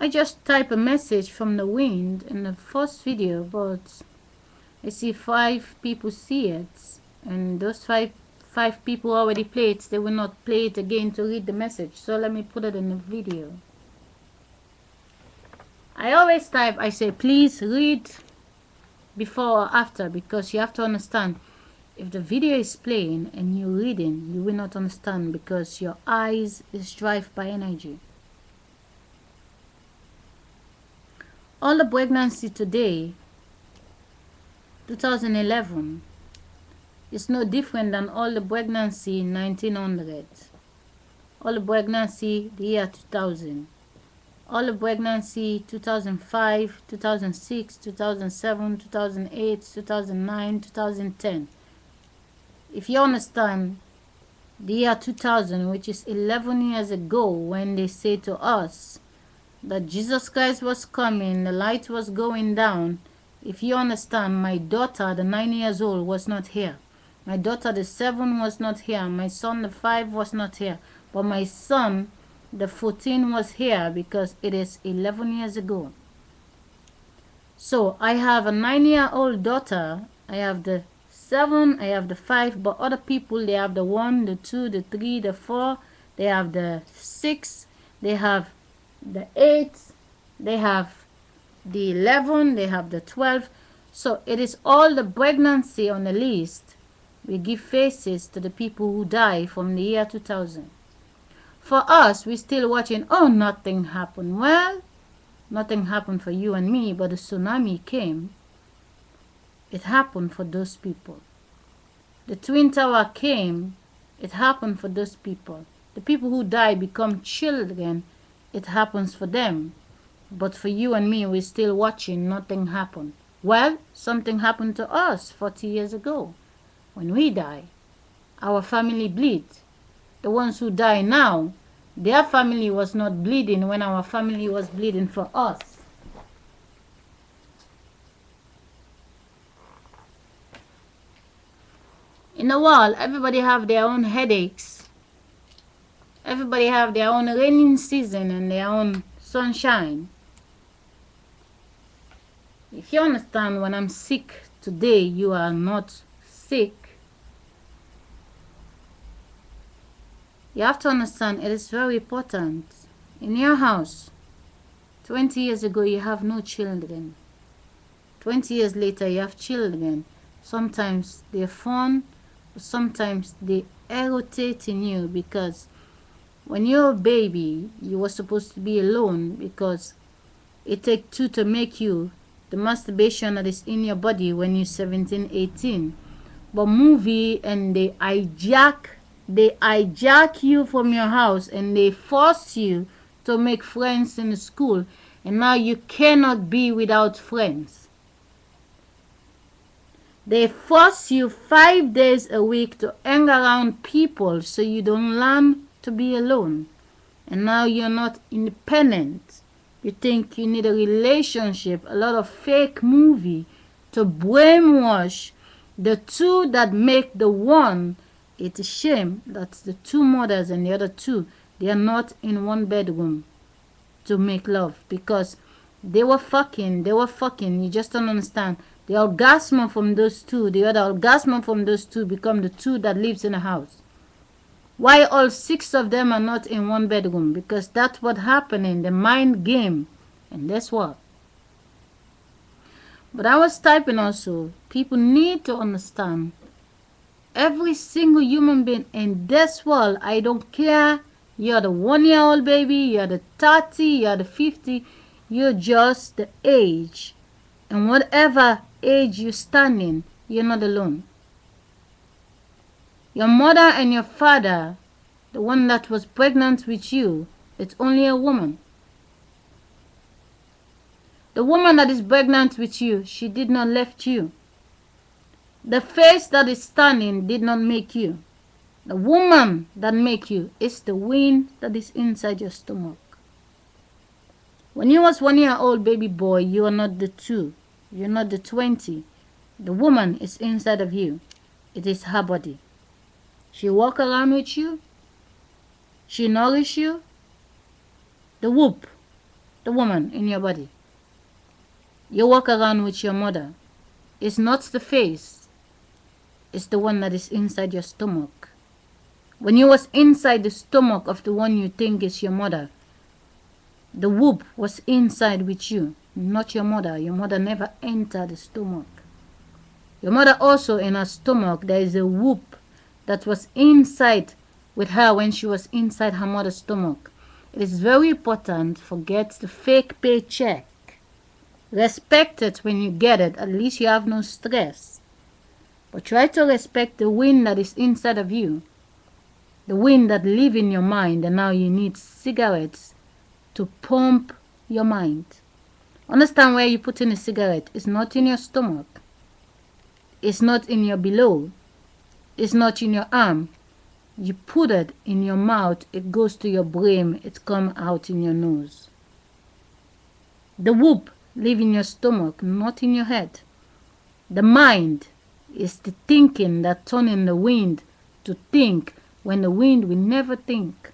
I just type a message from the wind in the first video, but I see 5 people see it, and those five people already play it. They will not play it again to read the message, so let me put it in the video. I always type, I say please read before or after, because you have to understand, if the video is playing and you're reading, you will not understand, because your eyes is driven by energy. All the pregnancy today, 2011, is no different than all the pregnancy in 1900, all the pregnancy the year 2000, all the pregnancy 2005, 2006, 2007, 2008, 2009, 2010. If you understand, the year 2000, which is 11 years ago, when they say to us that Jesus Christ was coming, the light was going down. If you understand, my daughter, the 9 years old, was not here. My daughter, the 7, was not here. My son, the 5, was not here. But my son, the 14, was here, because it is 11 years ago. So I have a 9-year-old daughter. I have the 7, I have the 5, but other people, they have the 1, the 2, the 3, the 4, they have the 6, they have the 8, they have the 11, they have the 12. So it is all the pregnancy on the list. We give faces to the people who die from the year 2000. For us, we're still watching, oh, nothing happened. Well, nothing happened for you and me, but the tsunami came. It happened for those people. The Twin Tower came. It happened for those people. The people who die become children. It happens for them. But for you and me, we're still watching. Nothing happened. Well, something happened to us 40 years ago. When we die, our family bleed. The ones who die now, their family was not bleeding when our family was bleeding for us. In the world, everybody have their own headaches. Everybody have their own rainy season and their own sunshine. If you understand, when I'm sick today, you are not sick. You have to understand, it is very important. In your house, 20 years ago, you have no children. 20 years later, you have children. Sometimes they're fun, sometimes they irritating you, because when you're a baby, you were supposed to be alone, because it takes 2 to make you. The masturbation that is in your body when you're 17, 18. But movie, and they hijack you from your house, and they force you to make friends in the school, and now you cannot be without friends. They force you 5 days a week to hang around people, so you don't learn to be alone, and now you're not independent. You think you need a relationship, a lot of fake movie to brainwash the 2 that make the 1. It's a shame that the 2 mothers and the other 2, they are not in one bedroom to make love, because they were fucking. You just don't understand. The orgasm from those 2, the other orgasm from those 2 become the 2 that lives in a house. Why all 6 of them are not in one bedroom? Because that's what happened in the mind game. And that's what. But I was typing also, people need to understand, every single human being in this world, I don't care, you're the 1-year-old baby, you're the 30, you're the 50, you're just the age. And whatever age you stand in, you're not alone. Your mother and your father, the one that was pregnant with you, it's only a woman. The woman that is pregnant with you, she did not left you. The face that is standing did not make you. The woman that make you is the wind that is inside your stomach. When you was 1-year-old baby boy, you are not the 2. You're not the 20. The woman is inside of you. It is her body. She walk around with you. She nourish you. The whoop. The woman in your body. You walk around with your mother. It's not the face. It's the one that is inside your stomach. When you was inside the stomach of the one you think is your mother, the womb was inside with you, not your mother. Your mother never entered the stomach. Your mother also in her stomach, there is a womb that was inside with her when she was inside her mother's stomach. It is very important. Forget the fake paycheck. Respect it when you get it. At least you have no stress. But try to respect the wind that is inside of you. The wind that lives in your mind, and now you need cigarettes to pump your mind. Understand where you put in a cigarette. It's not in your stomach. It's not in your below. It's not in your arm. You put it in your mouth. It goes to your brain. It comes out in your nose. The whoop lives in your stomach, not in your head. The mind is the thinking that turns the wind to think when the wind will never think.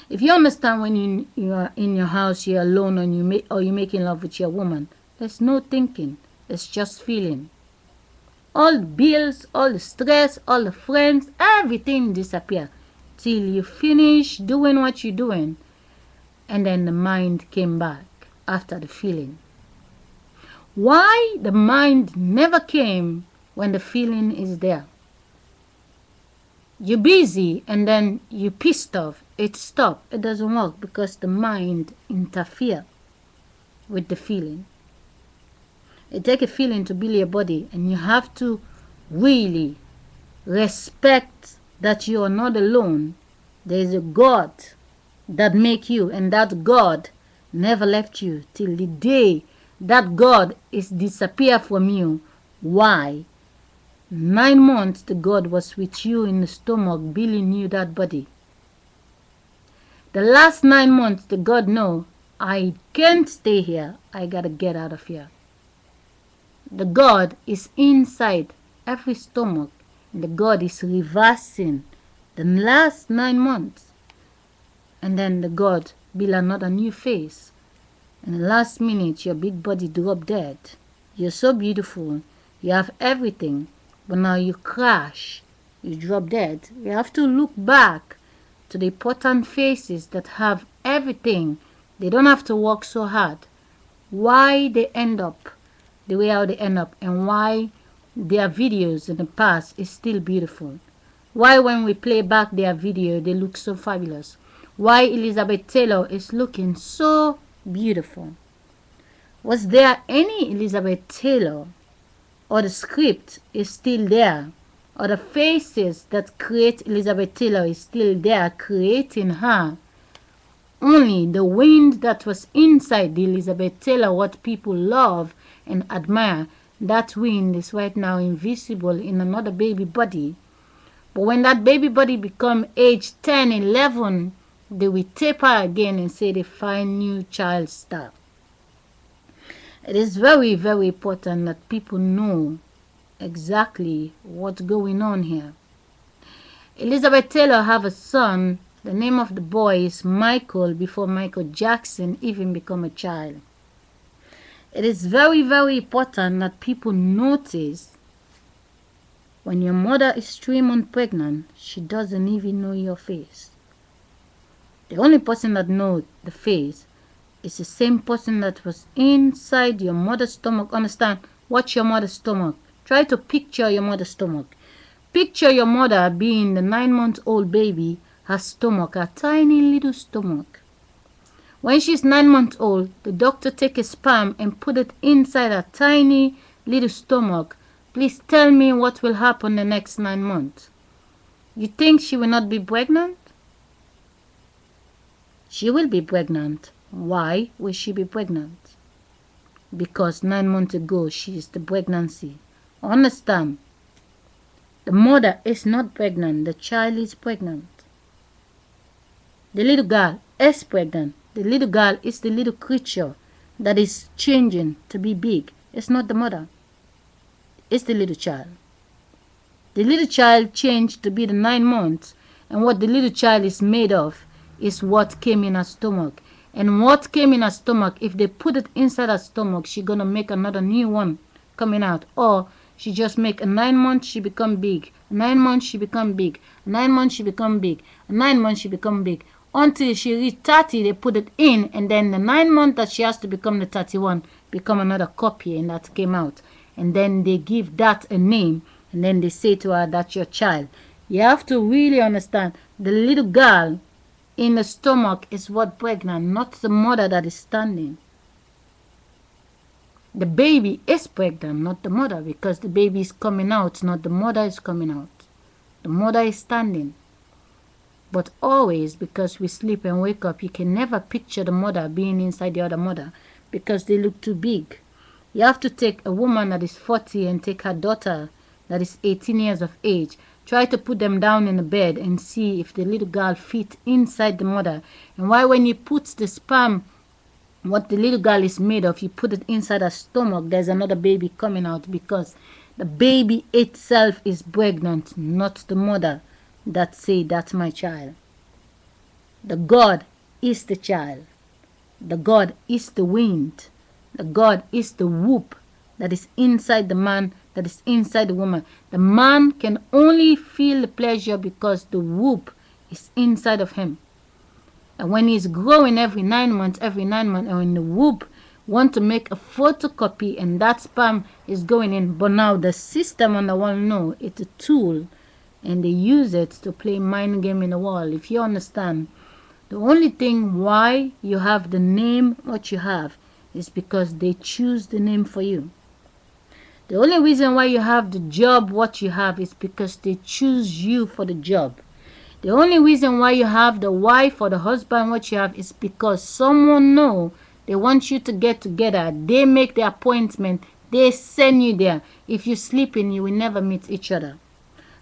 If you understand when you are in your house, you're alone, and you're making love with your woman, there's no thinking. It's just feeling. All the bills, all the stress, all the friends, everything disappear till you finish doing what you're doing, and then the mind came back after the feeling. Why the mind never came when the feeling is there? You're busy and then you're pissed off. It stops. It doesn't work because the mind interferes with the feeling. It takes a feeling to build your body, and you have to really respect that you are not alone. There is a God that make you, and that God never left you till the day that God is disappear from you. Why? 9 months the God was with you in the stomach, building you that body. The last 9 months the God know, I can't stay here. I gotta get out of here. The God is inside every stomach, and the God is reversing the last 9 months. And then the God build another new face. And the last minute your big body drop dead. You're so beautiful. You have everything. But now you crash. You drop dead. You have to look back to the important faces that have everything. They don't have to work so hard. Why they end up the way how they end up, and why their videos in the past is still beautiful. Why when we play back their video they look so fabulous. Why Elizabeth Taylor is looking so beautiful. Was there any Elizabeth Taylor, or the script is still there, or the faces that create Elizabeth Taylor is still there creating her? Only the wind that was inside the Elizabeth Taylor, what people love and admire, that wind is right now invisible in another baby body. But when that baby body become age 10, 11, they will taper again and say they find new child star. It is very, very important that people know exactly what's going on here. Elizabeth Taylor have a son. The name of the boy is Michael, before Michael Jackson even become a child. It is very, very important that people notice when your mother is 3 months pregnant, she doesn't even know your face. The only person that knows the face is the same person that was inside your mother's stomach. Understand? Watch your mother's stomach. Try to picture your mother's stomach. Picture your mother being the 9-month-old baby, her stomach, a tiny little stomach. When she's 9 months old, the doctor take a sperm and put it inside her tiny little stomach. Please tell me what will happen the next 9 months. You think she will not be pregnant? She will be pregnant. Why will she be pregnant? Because 9 months ago she is the pregnancy. Understand? The mother is not pregnant. The child is pregnant. The little girl is pregnant. The little girl is the little creature that is changing to be big. It's not the mother. It's the little child. The little child changed to be the 9 months, and what the little child is made of is what came in her stomach. And what came in her stomach, if they put it inside her stomach, she gonna make another new one coming out. Or she just make a 9 months, she become big. 9 months, she become big. 9 months, she become big. 9 months, she become big. Until she reach 30, they put it in, and then the 9 months that she has to become the 31, become another copy, and that came out. And then they give that a name, and then they say to her, that's your child. You have to really understand, the little girl in the stomach is what pregnant, not the mother that is standing. The baby is pregnant, not the mother, because the baby is coming out, not the mother is coming out. The mother is standing. But always, because we sleep and wake up, you can never picture the mother being inside the other mother because they look too big. You have to take a woman that is 40 and take her daughter that is 18 years of age. Try to put them down in the bed and see if the little girl fit inside the mother. And why when you put the sperm, what the little girl is made of, you put it inside her stomach, there's another baby coming out, because the baby itself is pregnant, not the mother that say, that's my child. The God is the child. The God is the wind. The God is the whoop that is inside the man, that is inside the woman. The man can only feel the pleasure because the whoop is inside of him. And when he's growing every 9 months, and when the whoop want to make a photocopy and that sperm is going in, but now the system on the wall, no, it's a tool, and they use it to play mind game in the wall. If you understand, the only thing why you have the name what you have is because they choose the name for you. The only reason why you have the job what you have is because they choose you for the job. The only reason why you have the wife or the husband what you have is because someone know they want you to get together. They make the appointment. They send you there. If you sleep in, you will never meet each other.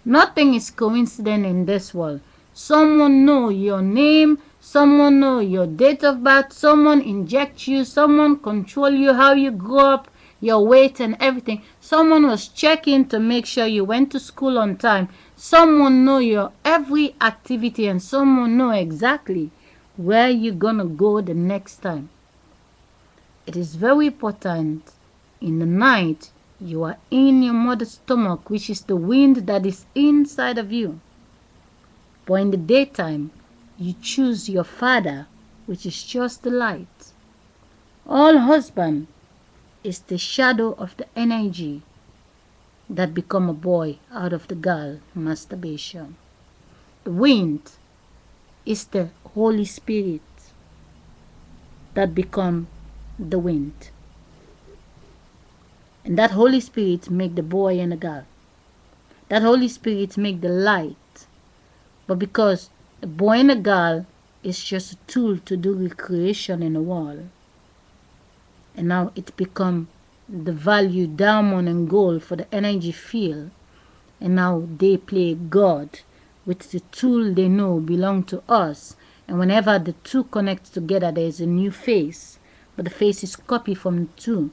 Nothing is coincident in this world. Someone know your name. Someone know your date of birth. Someone inject you. Someone control you, how you grow up, your weight and everything. Someone was checking to make sure you went to school on time. Someone know your every activity, and someone know exactly where you're gonna go the next time. It is very important. In the night, you are in your mother's stomach, which is the wind that is inside of you. But in the daytime, you choose your father, which is just the light. All husband is the shadow of the energy that become a boy out of the girl masturbation. The wind is the Holy Spirit that become the wind. And that Holy Spirit make the boy and the girl. That Holy Spirit make the light. But because the boy and the girl is just a tool to do recreation in the world, and now it become the value diamond and gold for the energy field, and now they play God with the tool they know belong to us. And whenever the two connect together, there is a new face, but the face is copied from the two,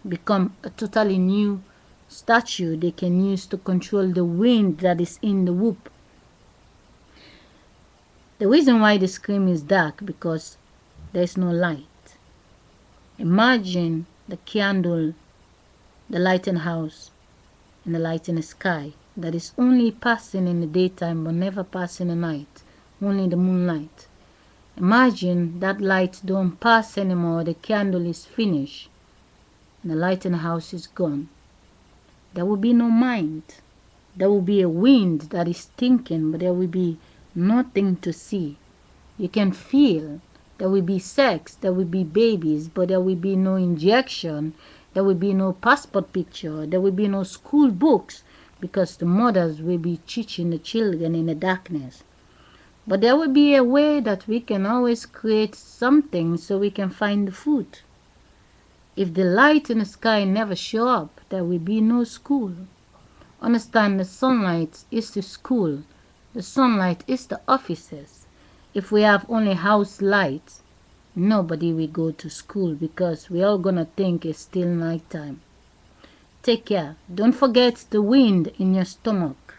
become a totally new statue they can use to control the wind that is in the whoop. The reason why the screen is dark, because there is no light. Imagine the candle, the light in the house, and the light in the sky that is only passing in the daytime but never passing in the night, only the moonlight. Imagine that light don't pass anymore, the candle is finished, and the light in the house is gone. There will be no mind. There will be a wind that is thinking, but there will be nothing to see. You can feel. There will be sex, there will be babies, but there will be no injection. There will be no passport picture. There will be no school books, because the mothers will be teaching the children in the darkness. But there will be a way that we can always create something so we can find the food. If the light in the sky never show up, there will be no school. Understand, the sunlight is the school. The sunlight is the offices. If we have only house lights, nobody will go to school, because we're all gonna think it's still nighttime. Take care. Don't forget the wind in your stomach.